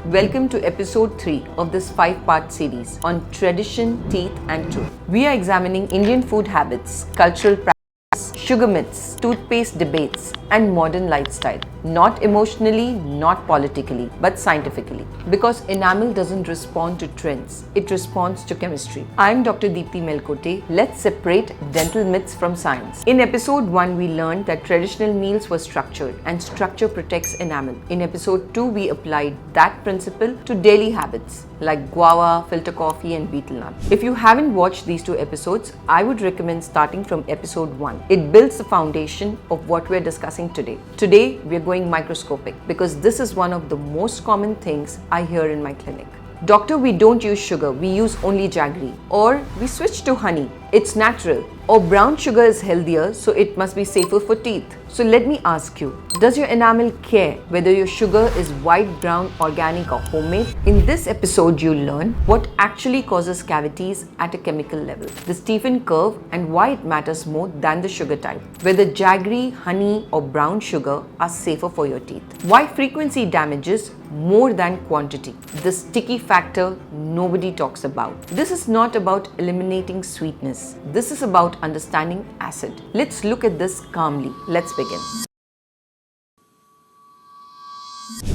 Welcome to episode 3 of this 5-part series on tradition, teeth and truth. We are examining Indian food habits, cultural practices, sugar myths, toothpaste debates and modern lifestyle. Not emotionally, not politically, but scientifically. Because enamel doesn't respond to trends, it responds to chemistry. I'm Dr. Deepti Melkote. Let's separate dental myths from science. In episode 1, we learned that traditional meals were structured and structure protects enamel. In episode 2, we applied that principle to daily habits like guava, filter coffee and betel nut. If you haven't watched these 2 episodes, I would recommend starting from episode 1. It builds the foundation of what we're discussing today. Today, we're going microscopic because this is one of the most common things I hear in my clinic. Doctor, we don't use sugar, we use only jaggery. Or we switch to honey, it's natural. Or brown sugar is healthier, so it must be safer for teeth. So let me ask you, does your enamel care whether your sugar is white, brown, organic or homemade? In this episode, you'll learn what actually causes cavities at a chemical level, the Stephan Curve and why it matters more than the sugar type, whether jaggery, honey or brown sugar are safer for your teeth, why frequency damages more than quantity, the sticky factor nobody talks about. This is not about eliminating sweetness. This is about understanding acid. Let's look at this calmly. Let's begin.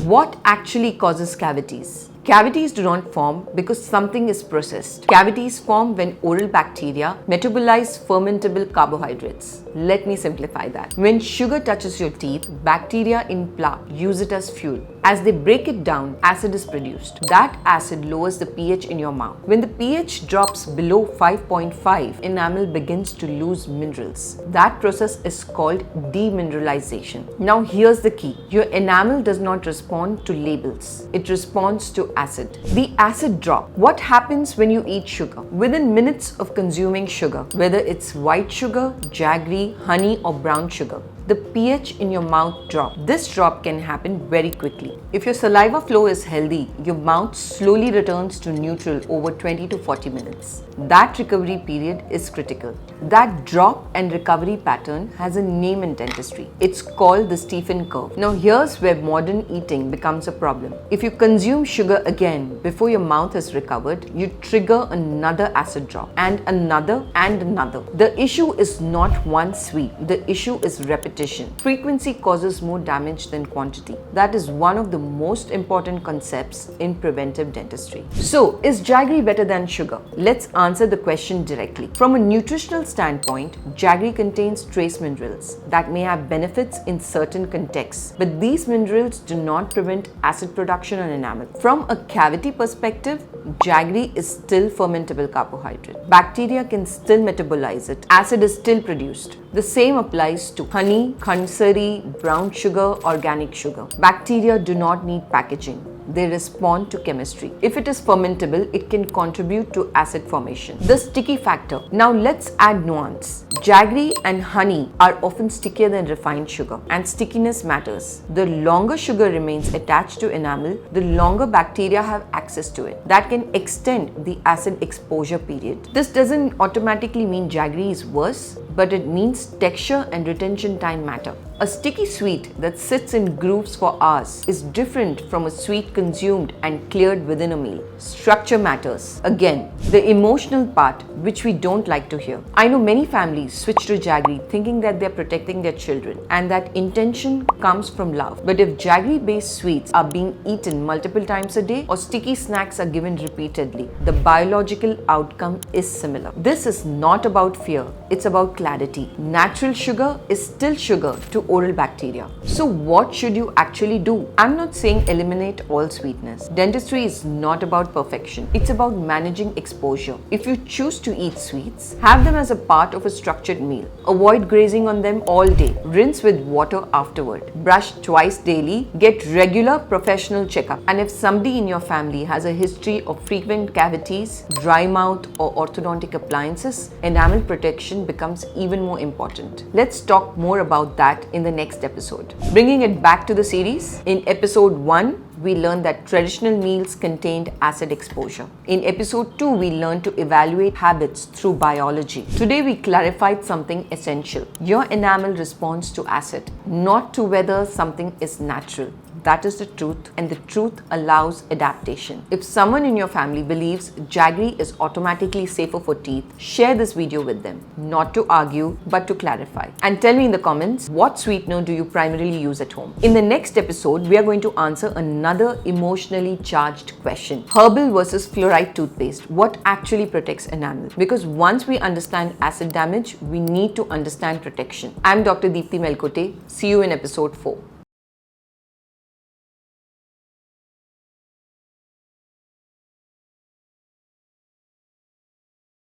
What actually causes cavities? Cavities do not form because something is processed. Cavities form when oral bacteria metabolize fermentable carbohydrates. Let me simplify that. When sugar touches your teeth, bacteria in plaque use it as fuel. As they break it down, acid is produced. That acid lowers the pH in your mouth. When the pH drops below 5.5, enamel begins to lose minerals. That process is called demineralization. Now here's the key. Your enamel does not respond to labels. It responds to acid. The acid drop. What happens when you eat sugar? Within minutes of consuming sugar, whether it's white sugar, jaggery, honey or brown sugar, the pH in your mouth drops. This drop can happen very quickly. If your saliva flow is healthy, your mouth slowly returns to neutral over 20 to 40 minutes. That recovery period is critical. That drop and recovery pattern has a name in dentistry. It's called the Stephan Curve. Now here's where modern eating becomes a problem. If you consume sugar again before your mouth has recovered, you trigger another acid drop and another and another. The issue is not one sweep. The issue is repetition. Frequency causes more damage than quantity. That is one of the most important concepts in preventive dentistry. So, is jaggery better than sugar? Let's answer the question directly. From a nutritional standpoint, jaggery contains trace minerals that may have benefits in certain contexts, but these minerals do not prevent acid production on enamel. From a cavity perspective, jaggery is still fermentable carbohydrate. Bacteria can still metabolize it. Acid is still produced. The same applies to honey, khansari, brown sugar, organic sugar. Bacteria do not need packaging. They respond to chemistry. If it is fermentable, it can contribute to acid formation. The sticky factor. Now let's add nuance. Jaggery and honey are often stickier than refined sugar, and stickiness matters. The longer sugar remains attached to enamel, the longer bacteria have access to it. That can extend the acid exposure period. This doesn't automatically mean jaggery is worse, but it means texture and retention time matter. A sticky sweet that sits in grooves for hours is different from a sweet consumed and cleared within a meal. Structure matters. Again, the emotional part, which we don't like to hear. I know many families switch to jaggery thinking that they're protecting their children, and that intention comes from love. But if jaggery-based sweets are being eaten multiple times a day or sticky snacks are given repeatedly, the biological outcome is similar. This is not about fear, it's about clarity. Natural sugar is still sugar to oral bacteria. So what should you actually do? I'm not saying eliminate all sweetness. Dentistry is not about perfection. It's about managing exposure. If you choose to eat sweets, have them as a part of a structured meal. Avoid grazing on them all day. Rinse with water afterward. Brush twice daily. Get regular professional checkup. And if somebody in your family has a history of frequent cavities, dry mouth or orthodontic appliances, enamel protection becomes even more important. Let's talk more about that in the next episode. Bringing it back to the series, in episode 1, we learned that traditional meals contained acid exposure. In episode 2, we learned to evaluate habits through biology. Today, we clarified something essential. Your enamel responds to acid, not to whether something is natural. that is the truth, and the truth allows adaptation. If someone in your family believes Jaggery is automatically safer for teeth, share this video with them, not to argue, but to clarify. And tell me in the comments, what sweetener do you primarily use at home? In the next episode, we are going to answer another emotionally charged question. Herbal versus fluoride toothpaste. What actually protects enamel? Because once we understand acid damage, we need to understand protection. I'm Dr. Deepti Melkote. See you in episode 4.